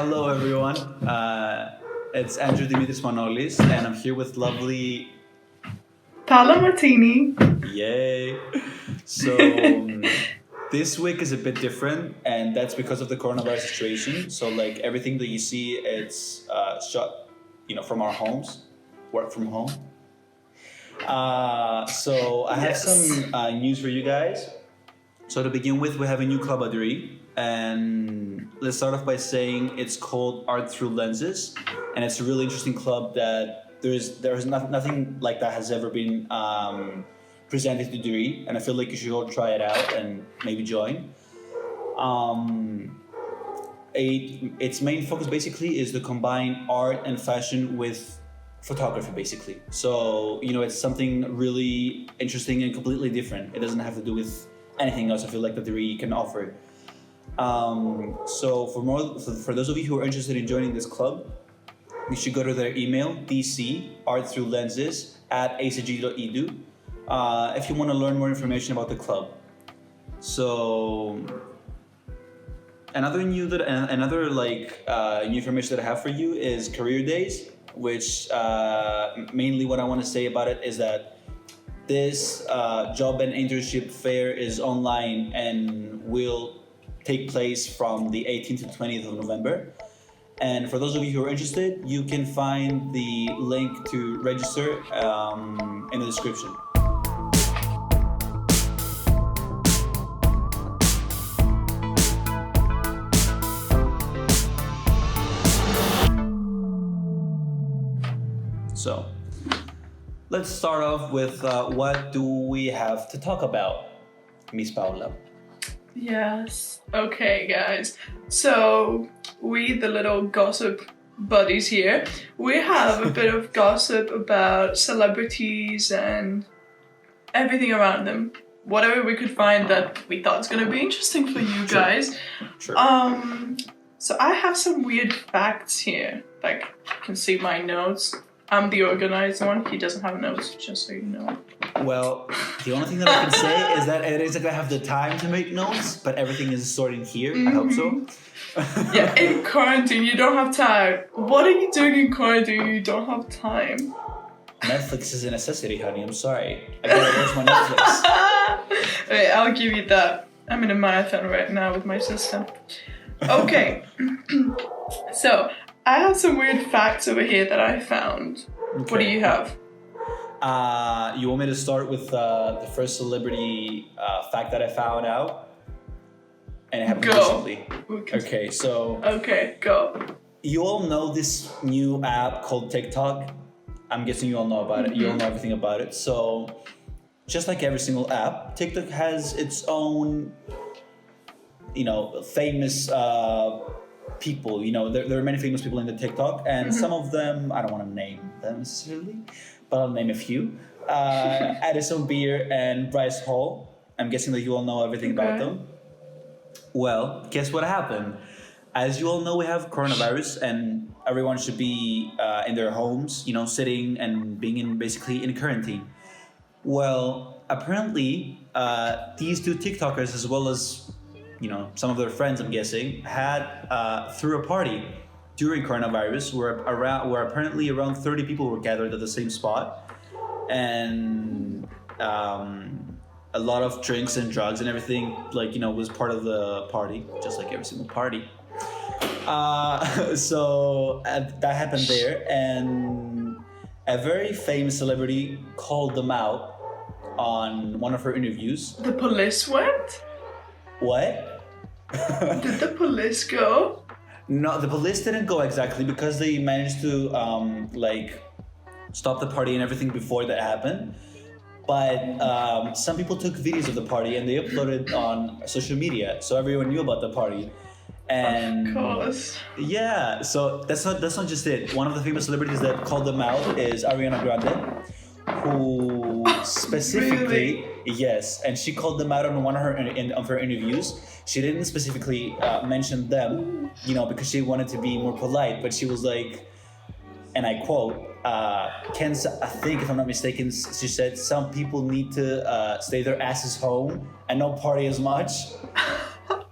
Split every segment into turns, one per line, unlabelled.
Hello, everyone. It's Andreas Manolis, and I'm here with lovely
Paola Martini.
Yay! So this week is a bit different, and that's because of the coronavirus situation. So like everything that you see, it's shot, from our homes, work from home. So I have some news for you guys. So to begin with, we have a new club at Deree, and let's start off by saying it's called Art Through Lenses, and it's a really interesting club that there's nothing like that has ever been presented to Deree, and I feel like you should go try it out and maybe join. Its main focus basically is to combine art and fashion with photography basically. So it's something really interesting and completely different. It doesn't have to do with anything else I feel like that Deree can offer. So for those of you who are interested in joining this club, you should go to their email, dcartthroughlenses@acg.edu, if you want to learn more information about the club. So another new information that I have for you is career days, which mainly what I want to say about it is that this Job and Internship Fair is online and will take place from the 18th to 20th of November. And for those of you who are interested, you can find the link to register in the description. So, let's start off with what do we have to talk about, Miss Paola?
Yes. Okay, guys. So we, the little gossip buddies here, we have a bit of gossip about celebrities and everything around them. Whatever we could find that we thought was gonna be interesting for you guys.
Sure.
So I have some weird facts here. Like, you can see my notes. I'm the organized one. He doesn't have notes, just so you know.
Well, the only thing that I can say is that it isn't gonna have the time to make notes, but everything is sorted here. I hope so.
Yeah, in quarantine, you don't have time. What are you doing in quarantine? You don't have time.
Netflix is a necessity, honey. I'm sorry. I gotta watch my Netflix.
Wait, I'll give you that. I'm in a marathon right now with my sister. Okay. So, I have some weird facts over here that I found.
Okay.
What do you have?
You want me to start with the first celebrity fact that I found out? And it happened recently. Okay, so...
Okay, go.
You all know this new app called TikTok? I'm guessing you all know about it. You all know everything about it. So, just like every single app, TikTok has its own, famous people. There are many famous people in the TikTok, and some of them, I don't want to name them necessarily, but I'll name a few. Addison Beer and Bryce Hall. I'm guessing that you all know everything about them. Well, guess what happened? As you all know, we have coronavirus, and everyone should be in their homes, sitting and being basically in quarantine. Well, apparently, these two TikTokers, as well as some of their friends, I'm guessing, had threw a party during coronavirus where apparently around 30 people were gathered at the same spot, and a lot of drinks and drugs and everything, was part of the party, just like every single party. So that happened there, and a very famous celebrity called them out on one of her interviews.
The police went?
What?
Did the police go?
No, the police didn't go exactly because they managed to stop the party and everything before that happened. But some people took videos of the party and they uploaded on social media, so everyone knew about the party. And
of course.
Yeah, so that's not just it. One of the famous celebrities that called them out is Ariana Grande, who specifically, yes, and she called them out on one of her interviews. She didn't specifically mention them, because she wanted to be more polite, but she was like, and I quote, I think if I'm not mistaken, she said, "Some people need to stay their asses home and not party as much."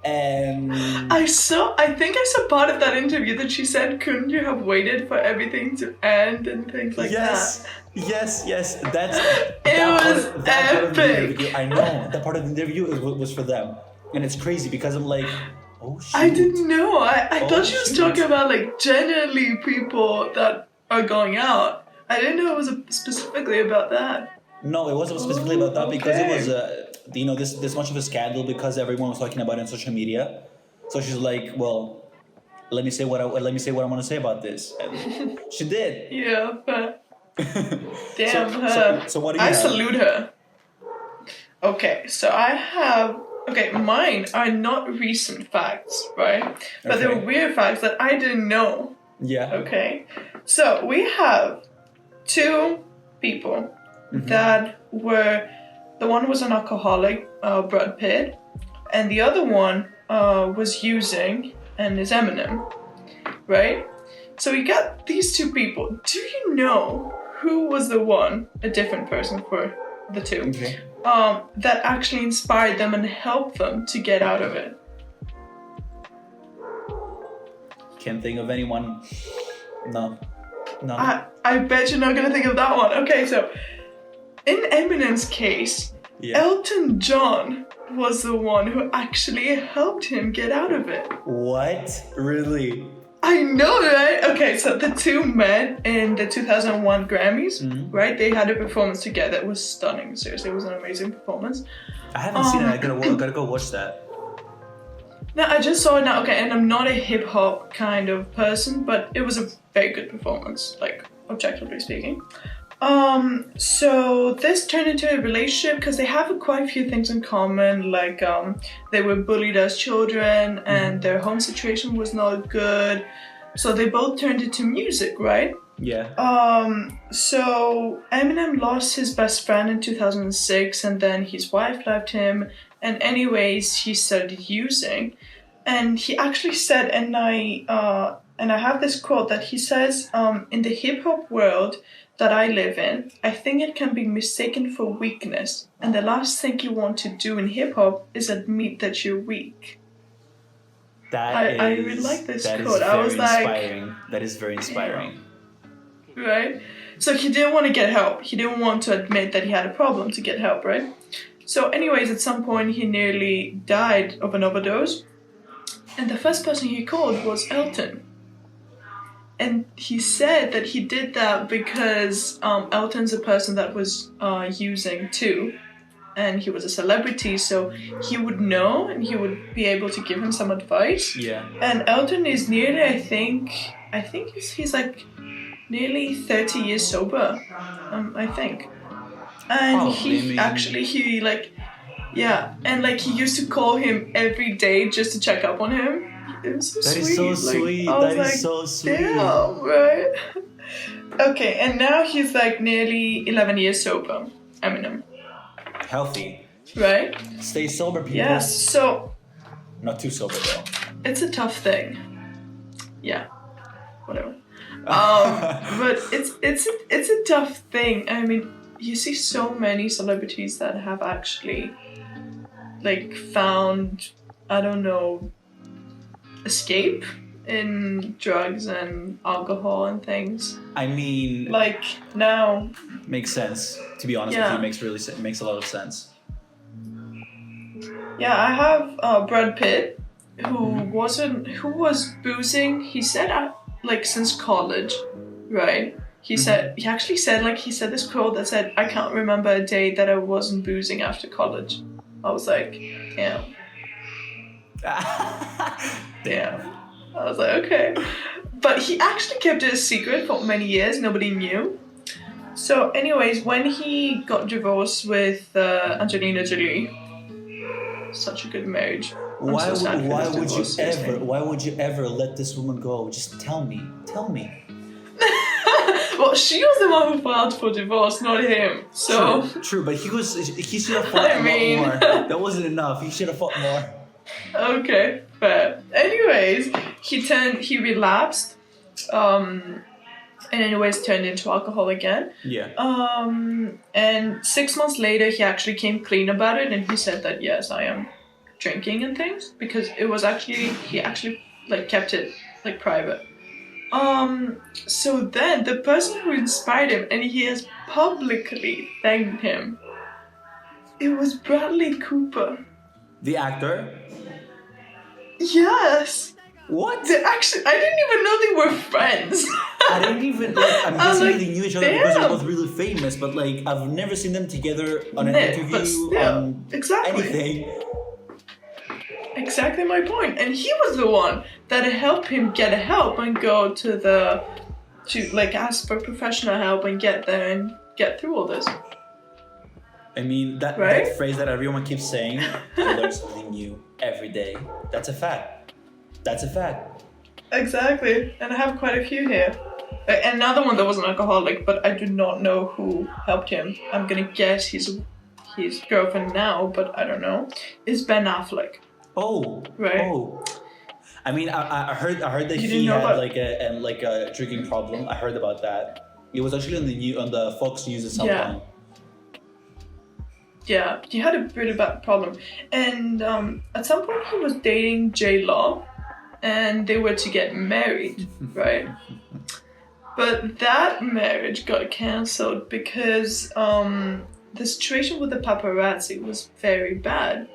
And
I think I saw part of that interview that she said, couldn't you have waited for everything to end and things like that?
Yes. That
was
part of the
epic.
interview. I know that part of the interview was for them, and it's crazy because I'm like, oh shoot.
I didn't know. I thought she was
shoot.
talking about like generally people that are going out. I didn't know it was specifically about that.
No, it wasn't specifically about that because it
okay.
was this much of a scandal because everyone was talking about it on social media. So she's like, well, let me say what I want to say about this, and she did.
Yeah, but damn
So-
her.
so what do you
I
have?
salute her. Okay, so I have. Okay, mine are not recent facts, right? But they're
Okay.
weird facts that I didn't know.
Yeah.
Okay, so we have two people that were. The one was an alcoholic, Brad Pitt, and the other one was using and is Eminem, right? So we got these two people. Do you know who was the one, a different person for the two,
Okay.
that actually inspired them and helped them to get out of it?
Can't think of anyone. No.
I bet you're not gonna think of that one. Okay, so in Eminem's case,
Yeah.
Elton John was the one who actually helped him get out of it.
What? Really?
I know, right? Okay, so the two met in the 2001 Grammys, right? They had a performance together. It was stunning. Seriously, it was an amazing performance.
I haven't seen it. I gotta go watch that.
Now, I just saw it now. Okay, and I'm not a hip hop kind of person, but it was a very good performance, like objectively speaking. So this turned into a relationship because they have quite a few things in common, like they were bullied as children and their home situation was not good. So they both turned into music, right?
Yeah.
So Eminem lost his best friend in 2006 and then his wife left him, and anyways he started using, and he actually said, and I have this quote that he says, in the hip hop world that I live in, I think it can be mistaken for weakness, and the last thing you want to do in hip hop is admit that you're weak. I really like this quote. I was like,
inspiring. That is very inspiring.
Right? So he didn't want to get help. He didn't want to admit that he had a problem to get help, right? So anyways, at some point he nearly died of an overdose, and the first person he called was Elton. And he said that he did that because Elton's a person that was using too, and he was a celebrity, so he would know and he would be able to give him some advice.
Yeah.
And Elton is nearly, I think he's like nearly 30 years sober, I think. And he like, yeah, and like he used to call him every day just to check up on him. It was so
That
sweet.
is so sweet.
I was
That is so sweet.
Damn, right? Okay, and now he's like nearly 11 years sober, Eminem.
Healthy.
Right?
Stay sober, people.
Yes, so
Not too sober though.
it's a tough thing. Yeah, whatever. But it's a tough thing. I mean, you see so many celebrities that have actually like found, I don't know, escape in drugs and alcohol and things.
I mean,
Like now,
makes sense. To be honest
Yeah.
with you, it makes a lot of sense.
yeah, I have Brad Pitt, who was boozing. He said like since college, right? He actually said this quote that said, "I can't remember a day that I wasn't boozing after college." I was like, damn. Damn. I was like, okay. But he actually kept it a secret for many years. Nobody knew. So anyways, when he got divorced with Angelina Jolie, such a good marriage. I'm
Why
so sad for this divorce, seriously.
why would you ever let this woman go? Just tell me.
Well, she was the one who filed for divorce, not him. So
True, but he should have fought
I mean-
a lot more. That wasn't enough. He should have fought more.
okay, fair. Anyways, he relapsed, and anyways turned into alcohol again.
Yeah.
And 6 months later, he actually came clean about it, and he said that yes, I am drinking and things, because it was actually, he actually like kept it like private. So then the person who inspired him, and he has publicly thanked him, it was Bradley Cooper.
The actor?
Yes.
What?
I didn't even know they were friends.
I didn't even like. I'm guessing
like,
they knew each other because they're both really famous, but like I've never seen them together on an interview, on anything.
Exactly my point. And he was the one that helped him get help and go to like ask for professional help and get there and get through all this.
I mean, that phrase that everyone keeps saying, you learn something new every day. That's a fact. That's a fact.
Exactly. And I have quite a few here. Another one that was an alcoholic, but I do not know who helped him. I'm gonna guess his girlfriend now, but I don't know. Is Ben Affleck.
Oh.
Right.
Oh. I mean, I heard that he had like a drinking problem. I heard about that. It was actually on the Fox News at some point.
Yeah, he had a pretty bad problem. And at some point he was dating J-Lo, and they were to get married, right? But that marriage got cancelled because the situation with the paparazzi was very bad.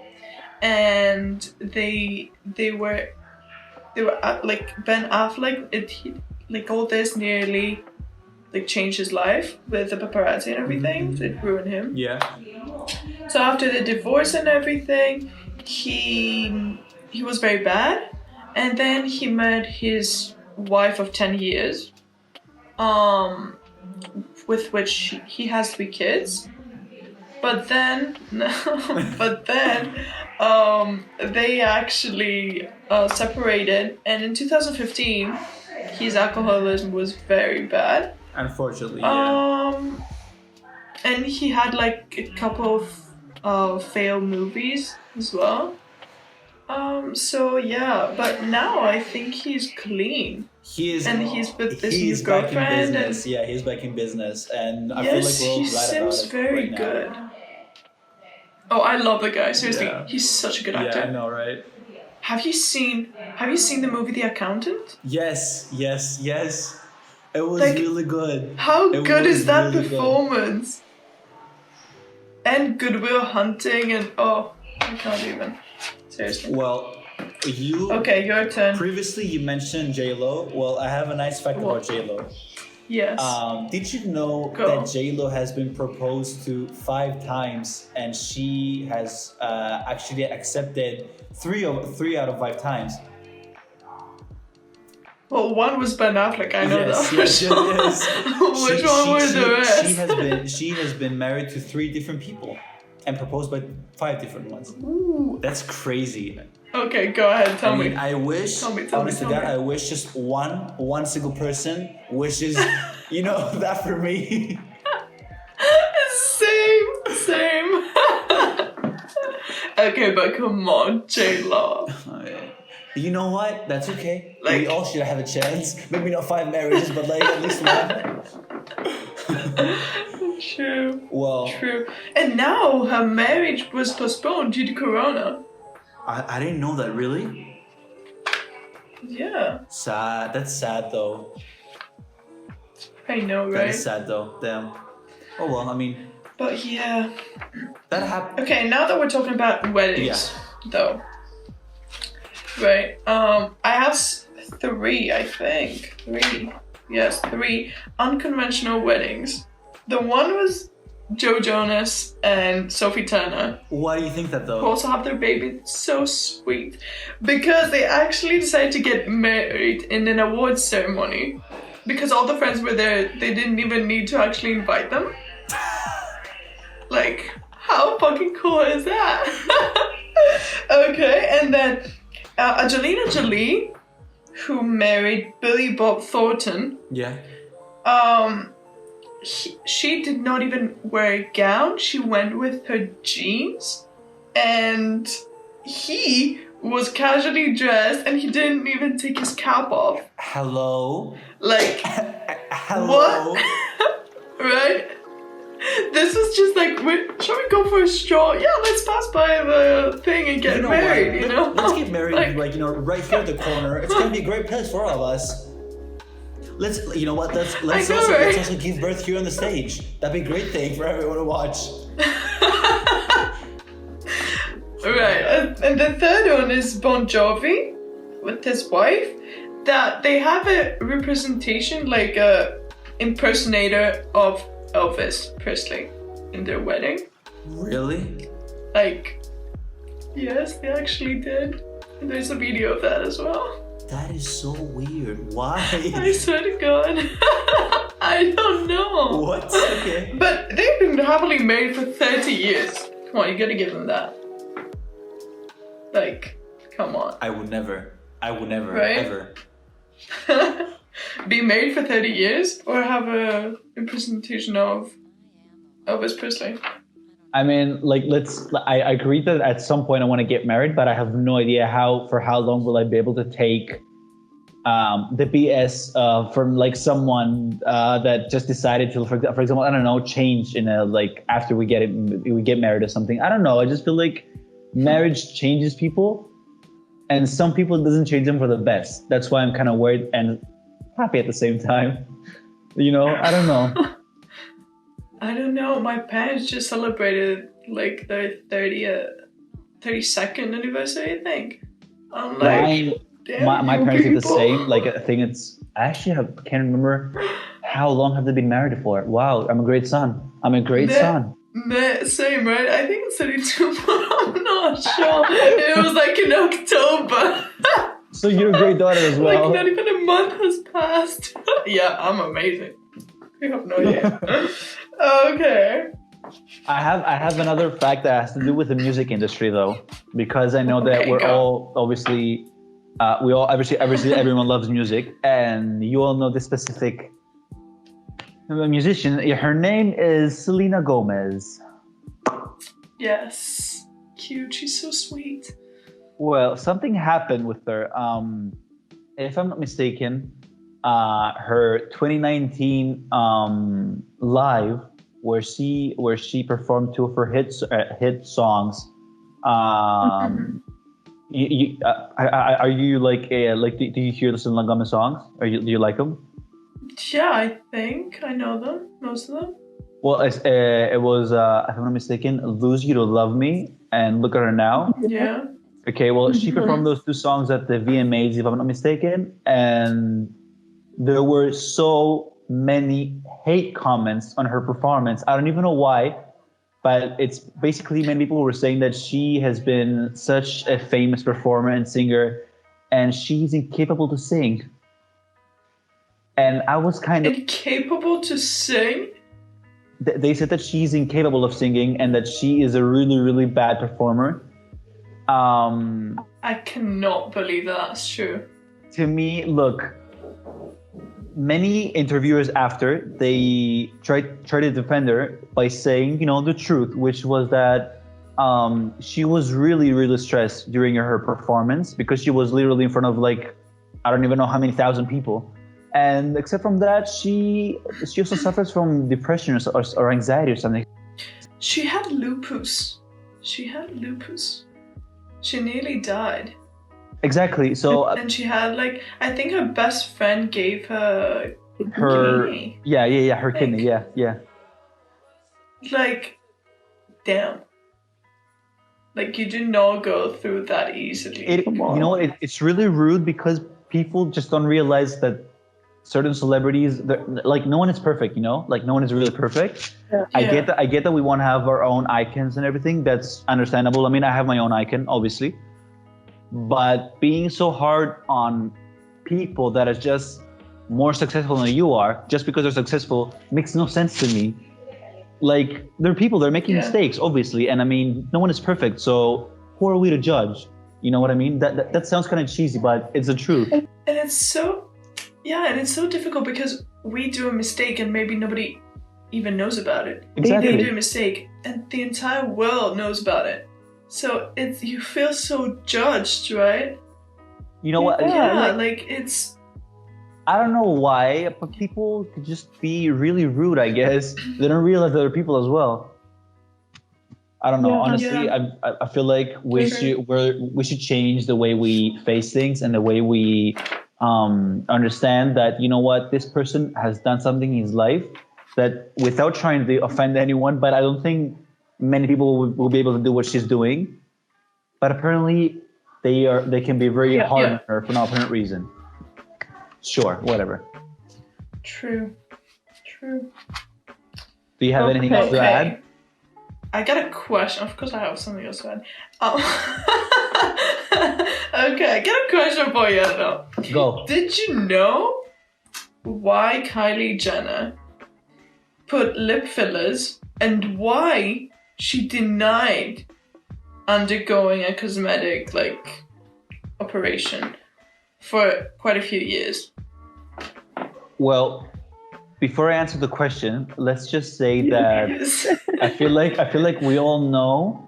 And they were like Ben Affleck, like all this nearly like changed his life with the paparazzi and everything. It ruined him.
Yeah.
So after the divorce and everything, he was very bad, and then he met his wife of 10 years, with which he has 3 kids. But then, they actually separated, and in 2015, his alcoholism was very bad.
Unfortunately, yeah.
And he had like a couple of failed movies as well. So yeah, but now I think he's clean. And he's with this new girlfriend.
Yeah, he's back in business, and I feel like we're all glad about it.
Yes, he seems very good. Oh, I love the guy. Seriously, he's such a good actor.
Yeah, I know, right?
Have you seen the movie The Accountant?
Yes. It was really good.
How good is that performance? And Good Will Hunting, and I can't even. Seriously.
Well,
Okay, your turn.
Previously, you mentioned J-Lo. Well, I have a nice fact about J-Lo.
Yes.
Did you know that J-Lo has been proposed to 5 times, and she has actually accepted 3 out of 5 times?
Well, one was Ben Affleck. I know that.
Yes.
Which one were the rest?
She has been married to 3 different people, and proposed by 5 different ones.
Ooh.
That's crazy.
Okay, go ahead. Tell me.
I wish, honest to God, I wish just one single person wishes, that for me.
Same. Okay, but come on, J-Lo.
You know what? That's okay. We all should have a chance. Maybe not 5 marriages, but like at least 1.
True.
Well.
True. And now her marriage was postponed due to Corona.
I didn't know that, really?
Yeah.
Sad. That's sad, though.
I know, right?
That is sad, though. Damn. Oh, well, I mean...
But yeah.
That happened.
Okay, now that we're talking about weddings, though. Right. I have 3, I think. 3. Yes, 3 unconventional weddings. The one was Joe Jonas and Sophie Turner.
Why do you think that, though?
Who also have their baby. It's so sweet. Because they actually decided to get married in an awards ceremony. Because all the friends were there, they didn't even need to actually invite them. Like, how fucking cool is that? Okay, and then Angelina Jolie, who married Billy Bob Thornton.
Yeah.
She did not even wear a gown. She went with her jeans, and he was casually dressed, and he didn't even take his cap off.
Hello.
Like,
hello.
What? Right? This was just like, shall we go for a stroll? Yeah, let's pass by the thing and get married, you know?
Let's get married, like, right here at the corner. It's gonna be a great place for all of us. Let's, you know what? Let's also give birth here on the stage. That'd be a great thing for everyone to watch.
Right, and the third one is Bon Jovi with his wife. That they have a representation, like a impersonator of Elvis Presley in their wedding.
Really?
Like, yes, they actually did. And there's a video of that as well.
That is so weird. Why?
I swear to God. I don't know.
What? Okay.
But they've been happily married for 30 years. Come on, you gotta give them that. Like, come on.
I would never,
right?
ever.
Be married for 30 years or have a representation of Elvis Presley?
I mean, like, I agree that at some point I want to get married, but I have no idea for how long will I be able to take the BS from like someone that just decided to, for example, I don't know, change in a, like, after we get married or something. I don't know. I just feel like marriage changes people, and some people it doesn't change them for the best. That's why I'm kind of worried and happy at the same time. You know, I don't know.
I don't know. My parents just celebrated like their 32nd anniversary, I think. I'm like,
my parents did the same. Like, I think I can't remember how long have they been married for. Wow, I'm a great son. Son.
Same, right? I think it's 32, but I'm not sure. It was like in October.
So you're a great daughter as well.
Like, not even a month has passed. Yeah, I'm amazing. You have no idea. Okay.
I have another fact that has to do with the music industry, though, because I know that we're all obviously everyone loves music, and you all know this specific musician. Her name is Selena Gomez.
Yes, cute. She's so sweet.
Well, something happened with her. If I'm not mistaken, her 2019 live, where she performed two of her hit songs. Are you like do you hear the Selena Gomez songs? Do you like them?
Yeah, I think I know them, most of them.
Well, it was if I'm not mistaken, "Lose You to Love Me" and "Look at Her Now."
Yeah.
Okay, well, she performed those two songs at the VMAs, if I'm not mistaken, and there were so many hate comments on her performance. I don't even know why, but it's basically many people were saying that she has been such a famous performer and singer, and she's incapable to sing. And I was kind of...
Incapable to sing?
They said that she's incapable of singing and that she is a really, really bad performer.
I cannot believe that's true.
To me, look, many interviewers after, they tried to defend her by saying, you know, the truth, which was that she was really, really stressed during her performance because she was literally in front of, like, I don't even know how many thousand people. And except from that, she also suffers from depression or anxiety or something.
She had lupus. She nearly died.
Exactly. So.
And she had, like, I think her best friend gave her kidney.
Yeah. Her kidney. Yeah.
Like, damn. Like, you do not go through that easily.
It's really rude because people just don't realize that certain celebrities, like, no one is perfect, you know? Like, no one is really perfect. Yeah. I get that we want to have our own icons and everything. That's understandable. I mean, I have my own icon, obviously. But being so hard on people that are just more successful than you are, just because they're successful, makes no sense to me. Like, they're people, they're making mistakes, obviously. And I mean, no one is perfect. So who are we to judge? You know what I mean? That sounds kind of cheesy, but it's the truth.
And it's so... Yeah, and it's so difficult because we do a mistake and maybe nobody even knows about it.
Exactly.
They do a mistake and the entire world knows about it. So you feel so judged, right?
You know what?
Yeah, like it's...
I don't know why, but people could just be really rude, I guess. They don't realize other people as well. I don't know.
Yeah.
Honestly,
Yeah.
I feel like we should change the way we face things and the way we understand that, you know what, this person has done something in his life that, without trying to offend anyone, but I don't think many people will be able to do what she's doing. But apparently they can be very hard on her for no apparent reason. Sure, whatever.
True.
Do you have anything else to add?
I got a question. Of course I have something else to add. Okay, I got a question for you though.
Go.
Did you know why Kylie Jenner put lip fillers and why she denied undergoing a cosmetic operation for quite a few years?
Well, before I answer the question, let's just say that I feel like we all know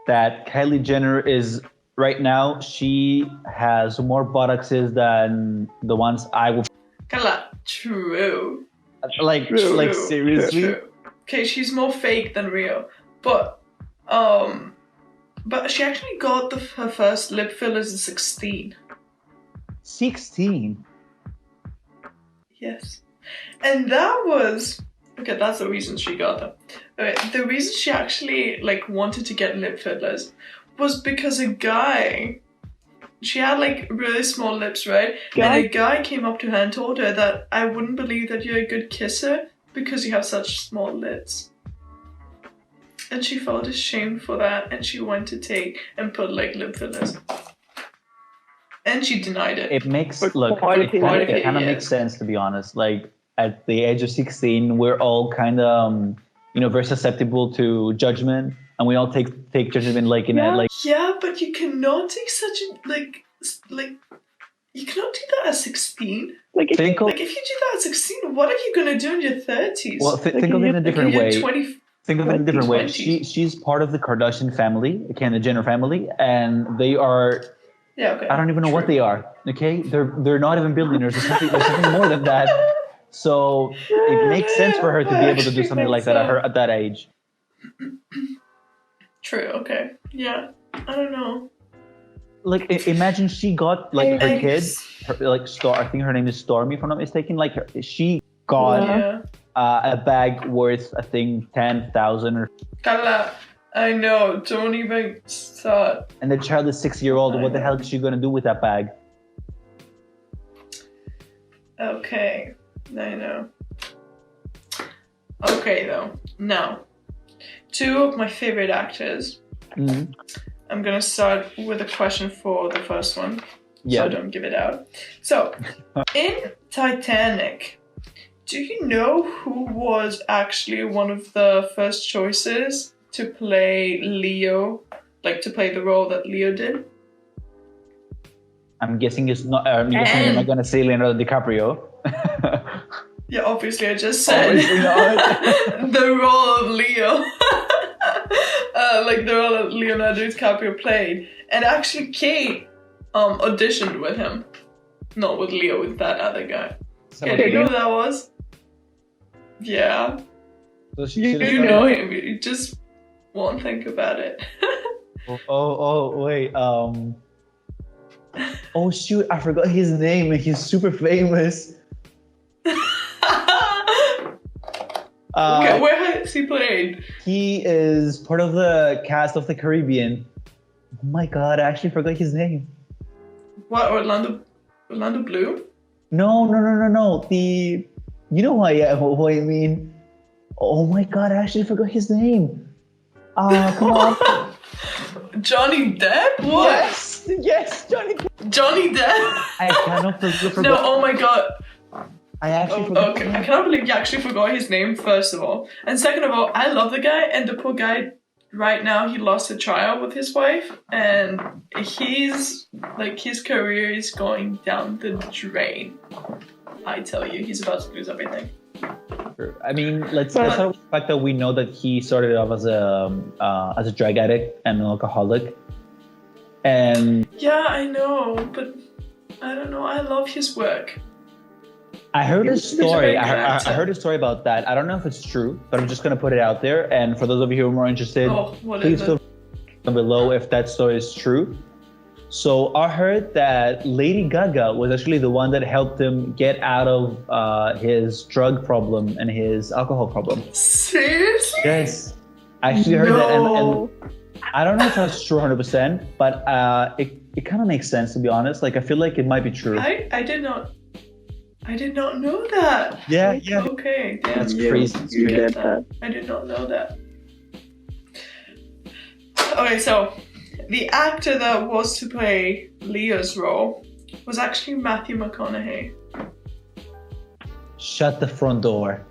that Kylie Jenner is right now, she has more buttocks than the ones I will.
Kala, true.
Like seriously.
True. Okay, she's more fake than real, but she actually got her first lip fillers at 16.
16.
Yes. And that was... Okay, that's the reason she got them. Okay, the reason she actually, wanted to get lip fillers was because a guy... She had, really small lips, right? And a guy came up to her and told her that, I wouldn't believe that you're a good kisser because you have such small lips. And she felt ashamed for that, and she went to take and put, lip fillers. And she denied it.
It makes it kind of makes sense, to be honest. Like, at the age of 16, we're all kind of very susceptible to judgment, and we all take judgment
Yeah, but you cannot take such a you cannot do that at 16.
Think
if you do that at 16, what are you gonna do in your 30s?
Well, think of it in a different way. Think of it in a different way.
20s.
She's part of the Kardashian family, okay, the Jenner family, and they are.
Yeah, okay.
I don't even know what they are. Okay, they're not even billionaires. There's something more than that. So it makes sense for her to be able to do something like that at that age.
True. Okay. Yeah. I don't know.
Imagine she got her kid, I think her name is Stormy, if I'm not mistaken. She got a bag worth, I think, 10,000 or.
Kala, I know. Don't even start.
And the child is 6-year-old. What the hell is she gonna do with that bag?
Okay, I know. Okay, though. Now, two of my favorite actors.
Mm-hmm.
I'm gonna start with a question for the first one,
yeah.
So I don't give it out. So, in Titanic, do you know who was actually one of the first choices to play Leo, to play the role that Leo did?
I'm guessing it's not. You're not gonna say Leonardo DiCaprio.
Yeah, obviously I just said
Obviously not.
the role of Leo. The role that Leonardo DiCaprio played. And actually Kate auditioned with him. Not with Leo, with that other guy. Okay, do you know who that was? Yeah.
So
you know him, you just won't think about it.
Wait. Oh shoot, I forgot his name and he's super famous.
Okay, where has he played?
He is part of the cast of the Caribbean. Oh my god, I actually forgot his name.
What, Orlando Bloom?
No. You know who I mean. Oh my god, I actually forgot his name. Come on.
Johnny Depp? What?
Yes, Johnny Depp.
Johnny Depp?
I cannot forget.
No, oh my god.
I actually forgot.
Okay, I cannot believe you actually forgot his name, first of all. And second of all, I love the guy, and the poor guy, right now, he lost a child with his wife, and his career is going down the drain. I tell you, he's about to lose everything.
I mean, let's start with the fact that we know that he started off as a drug addict and an alcoholic. And
yeah, I know, but I don't know. I love his work.
I heard a
He's a very
story.
good
I
actor.
heard a story about that. I don't know if it's true, but I'm just gonna put it out there. And for those of you who are more interested,
Oh, what
please
is
feel
it?
free below if that story is true. So I heard that Lady Gaga was actually the one that helped him get out of his drug problem and his alcohol problem.
Seriously?
Yes, I actually heard that, and
No.
I don't know if that's true 100%, but it kind of makes sense, to be honest. Like, I feel like it might be true.
I did not know that.
Yeah.
Okay, damn.
That's
You-
crazy. It's
you
crazy.
did that.
I did not know that. Okay, so the actor that was to play Leo's role was actually Matthew McConaughey.
Shut the front door.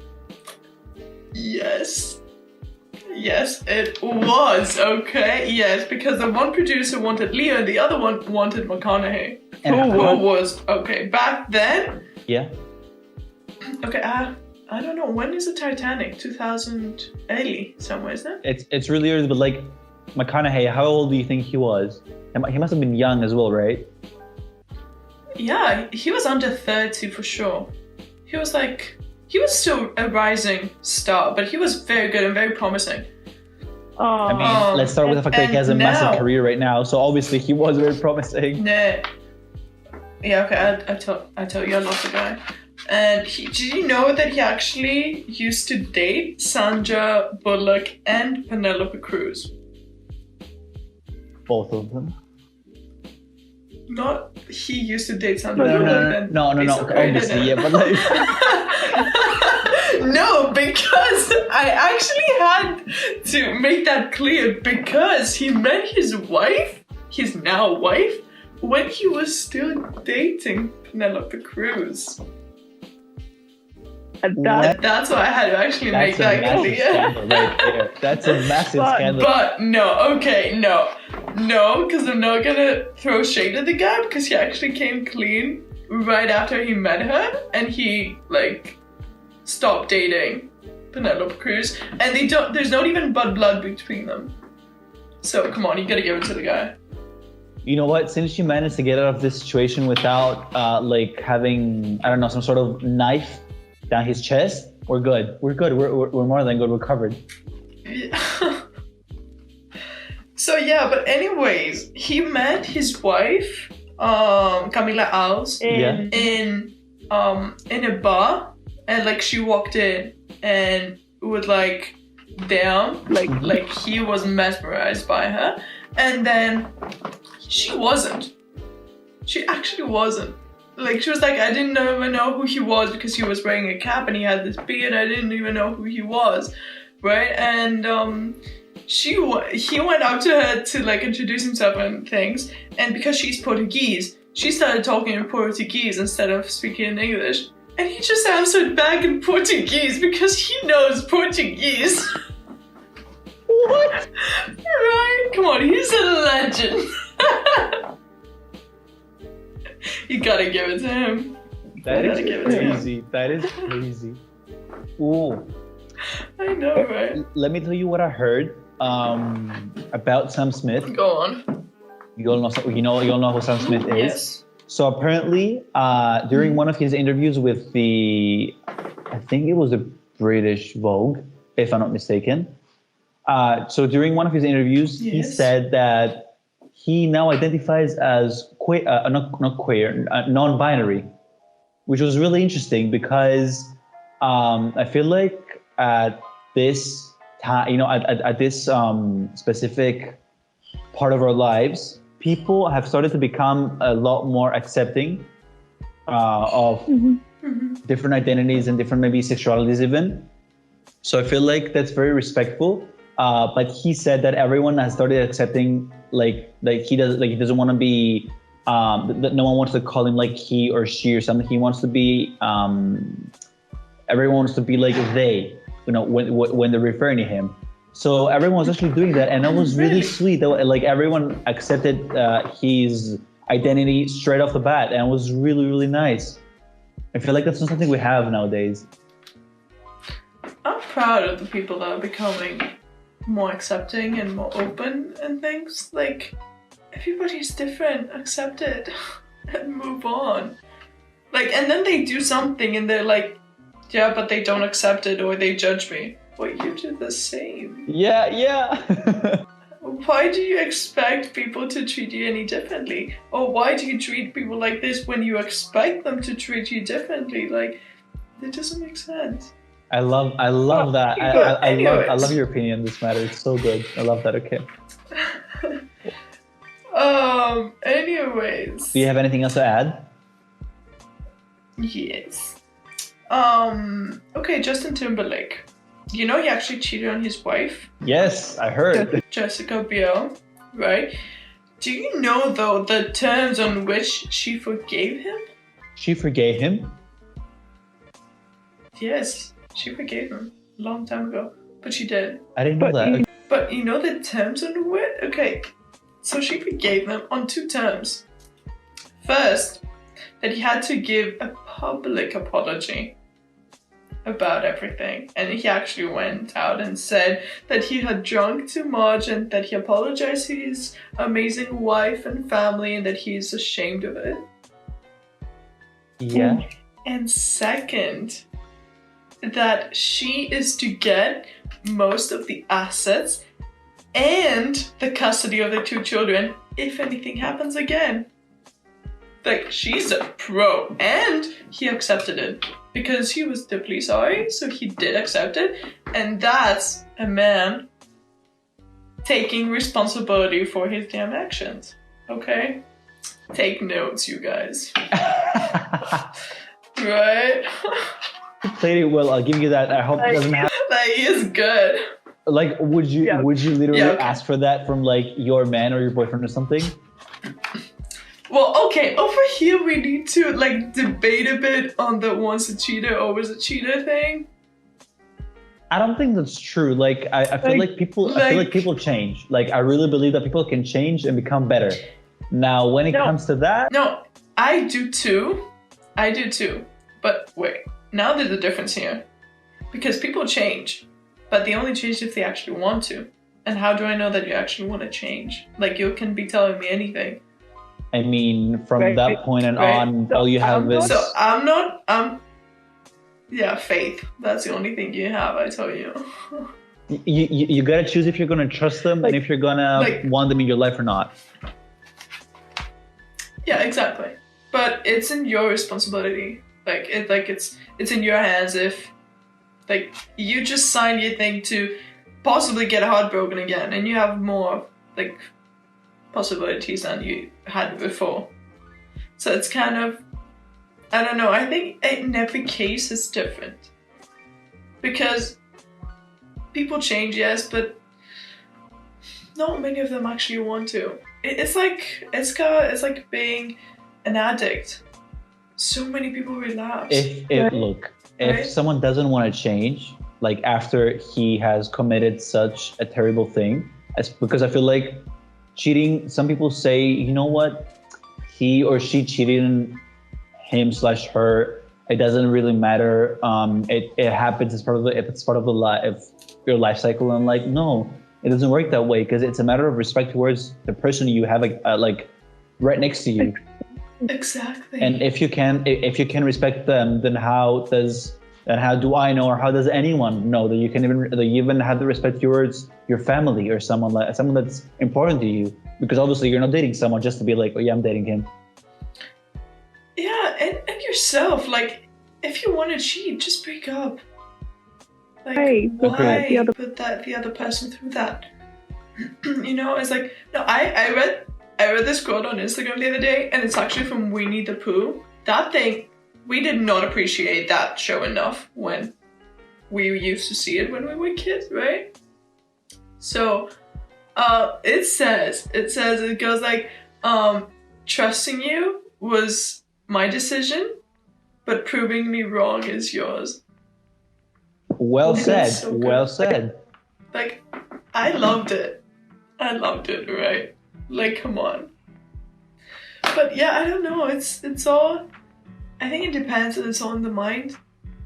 Yes. Yes, it was, okay? Yes, because the one producer wanted Leo and the other one wanted McConaughey.
And
Who
how-
was, okay, back then?
Yeah.
Okay, I don't know, when is the Titanic? 2080 somewhere, isn't it?
It's really early, but like, McConaughey, how old do you think he was? He must have been young as well, right?
Yeah, he was under 30 for sure. He was still a rising star, but he was very good and very promising.
I mean,
Oh,
let's start with the fact that he has a
and
massive
now-
career right now, so obviously he was very promising.
Nah. Yeah, okay, I tell you, I love the guy. And did you know that he actually used to date Sandra Bullock and Penelope Cruz?
Both of them.
Not he used to date Sandra
No,
Bullock. and
no,
be separated.
obviously, yeah, but like...
No, because I actually had to make that clear because he met his wife, his now wife, when he was still dating Penelope Cruz.
and that,
That's why I had to actually make
That's a
that
massive
clear.
scandal right there. That's a massive
But-
scandal.
But no, because I'm not gonna throw shade at the guy because he actually came clean right after he met her and he like stopped dating Penelope Cruz and there's not even blood between them. So come on, you gotta give it to the guy.
You know what? Since you managed to get out of this situation without like having, I don't know, some sort of knife down his chest, we're good. We're good. We're more than good. We're covered.
So yeah, but anyways, he met his wife, Camila Alves,
Yeah.
in a bar, and like she walked in and was like, damn, like he was mesmerized by her, and then she wasn't. She actually wasn't. Like she was like, I didn't even know who he was because he was wearing a cap and he had this beard. I didn't even know who he was, right? And he went up to her to like introduce himself and things. And because she's Portuguese, she started talking in Portuguese instead of speaking in English. And he just answered back in Portuguese because he knows Portuguese. What? Right? Come on, he's a legend. You gotta give it to him.
That
I
is
gotta give it to him.
crazy. That is crazy. Ooh.
I know, right?
Let me tell you what I heard about Sam Smith.
Go on.
You all know who Sam Smith is.
Yes.
So apparently, during one of his interviews with I think it was the British Vogue, if I'm not mistaken. So during one of his interviews, he
Yes.
said that he now identifies as non-binary, which was really interesting because I feel like at this time, at this specific part of our lives, people have started to become a lot more accepting of different identities and different maybe sexualities even. So I feel like that's very respectful. But he said that everyone has started accepting like he doesn't want to be that no one wants to call him like he or she or something. He wants to be everyone wants to be like they, when they're referring to him. So everyone was actually doing that, and that was really sweet. That like everyone accepted his identity straight off the bat, and it was really, really nice. I feel like that's not something we have nowadays.
I'm proud of the people that are becoming more accepting and more open and things. Like, everybody's different, accept it and move on. Like, and then they do something and they're like, yeah, but they don't accept it or they judge me. Well, you do the same.
Yeah.
Why do you expect people to treat you any differently? Or why do you treat people like this when you expect them to treat you differently? Like, it doesn't make sense.
I love that. I love your opinion on this matter. It's so good. I love that. Okay.
Anyways.
Do you have anything else to add?
Yes. Okay, Justin Timberlake. You know he actually cheated on his wife?
Yes, I heard.
Jessica Biel, right? Do you know, though, the terms on which she forgave him?
She forgave him?
Yes, she forgave him a long time ago. But she did.
I didn't know that.
But you know the terms on which? Okay, so she forgave him on 2 terms. First, that he had to give a public apology about everything, and he actually went out and said that he had drunk too much and that he apologized to his amazing wife and family and that he is ashamed of it.
Yeah.
And second, that she is to get most of the assets and the custody of the 2 children if anything happens again. Like, she's a pro, and he accepted it because he was deeply sorry, so he did accept it, and that's a man taking responsibility for his damn actions. Okay? Take notes, you guys. Right?
You played it well. I'll give you that. I hope it doesn't happen.
Like, he is good.
Like, would you literally ask for that from like your man or your boyfriend or something?
Well, okay, over here we need to like debate a bit on the once a cheater, always a cheater thing.
I don't think that's true. Like, I feel like people change. Like, I really believe that people can change and become better. Now, when it comes to that,
no, I do too. But wait, now there's a difference here, because people change, but they only change if they actually want to. And how do I know that you actually want to change? Like, you can be telling me anything.
I mean, from that point on, all you have is...
So yeah, faith. That's the only thing you have, I tell you.
You gotta choose if you're gonna trust them and if you're gonna want them in your life or not.
Yeah, exactly. But it's in your responsibility. It's in your hands if, like, you just signed your thing to possibly get a heart broken again, and you have more, like, possibilities than you had before. So it's kind of, I don't know, I think in every case it's different. Because people change, yes, but not many of them actually want to. It's like being an addict. So many people relapse.
If someone doesn't want to change, like after he has committed such a terrible thing, it's because I feel like cheating, some people say, you know what, he or she cheated on him/her. It doesn't really matter. It happens. It's part of your life cycle. And like, no, it doesn't work that way, because it's a matter of respect towards the person you have like right next to you.
Exactly.
And if you can respect them, then how do I know, or how does anyone know that you even have the respect towards your family or someone that's important to you? Because obviously you're not dating someone just to be like, oh yeah, I'm dating him.
Yeah, and yourself. Like, if you want to cheat, just break up. Like, why put the other person through that? You know, it's like, no, I read this quote on Instagram the other day, and it's actually from Winnie the Pooh. That thing, we did not appreciate that show enough when we used to see it when we were kids, right? So, it goes like, trusting you was my decision, but proving me wrong is yours.
Well said.
So
well said.
Like, I loved it, right? Like, come on. But yeah, I don't know. It's all, I think it depends, and it's all in the mind,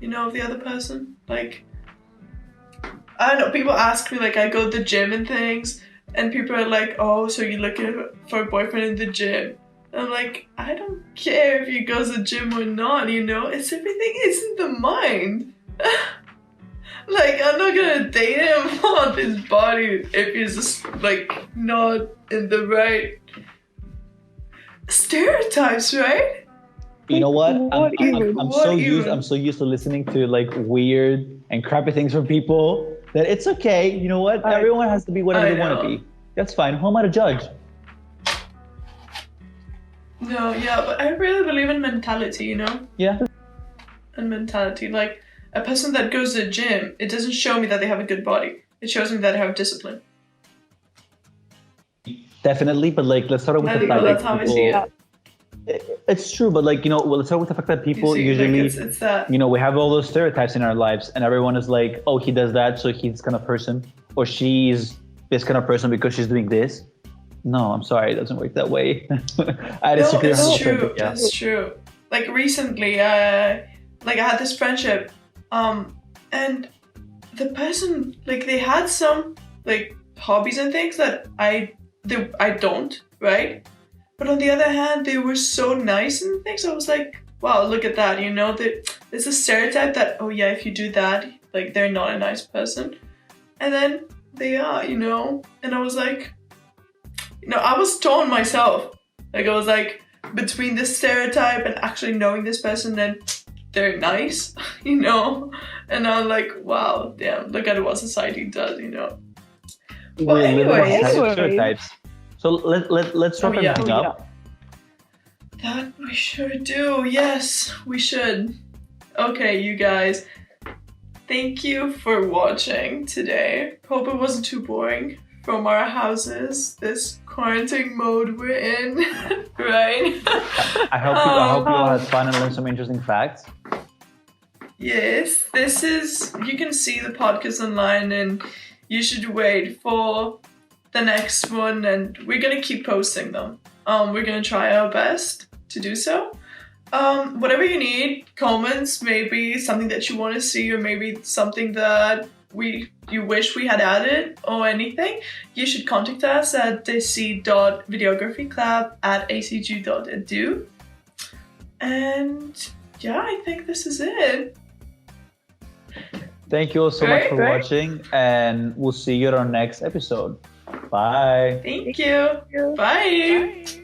you know, of the other person. Like, I don't know. People ask me, like, I go to the gym and things, and people are like, "Oh, so you're looking for a boyfriend in the gym?" I'm like, I don't care if he goes to the gym or not, you know? It's everything is in the mind. Like, I'm not gonna date him on his body if he's just, like, not in the right stereotypes, right?
You know what? I'm so used to listening to like weird and crappy things from people that it's okay. You know what? Everyone has to be whatever they want to be. That's fine. Who am I to judge?
No, yeah, but I really believe in mentality, you know?
Yeah.
And mentality. Like, a person that goes to the gym, it doesn't show me that they have a good body. It shows me that they have discipline.
Definitely, but like, let's start with the fact
that's how I see it.
It's true, but like, you know, well, let's start with the fact that people usually,
like it's that.
you know, we have all those stereotypes in our lives, and everyone is like, oh, he does that, so he's this kind of person, or she's this kind of person because she's doing this. No, I'm sorry, it doesn't work that way.
It's true. Yeah. It's true. Like recently, I had this friendship, and the person, like, they had some like hobbies and things that I don't, right? But on the other hand, they were so nice and things. I was like, wow, look at that. You know, there's a stereotype that, oh yeah, if you do that, like, they're not a nice person. And then they are, you know? And I was like, you know, I was torn myself. Like, I was like, between this stereotype and actually knowing this person, then they're nice, you know? And I'm like, wow, damn, look at what society does, you know? Well, anyway.
Stereotypes. So let's wrap everything up.
That we sure do. Yes, we should. Okay, you guys. Thank you for watching today. Hope it wasn't too boring from our houses. This quarantine mode we're in, right?
I hope you all had fun and learned some interesting facts.
Yes, you can see the podcast online, and you should wait for the next one, and we're gonna keep posting them. We're gonna try our best to do so. Whatever you need, comments, maybe something that you want to see, or maybe something that you wish we had added, or anything, you should contact us at dc.videographyclub@acg.edu. And yeah, I think this is it.
Thank you all so much for watching, and we'll see you at our next episode. Bye.
Thank you. Bye.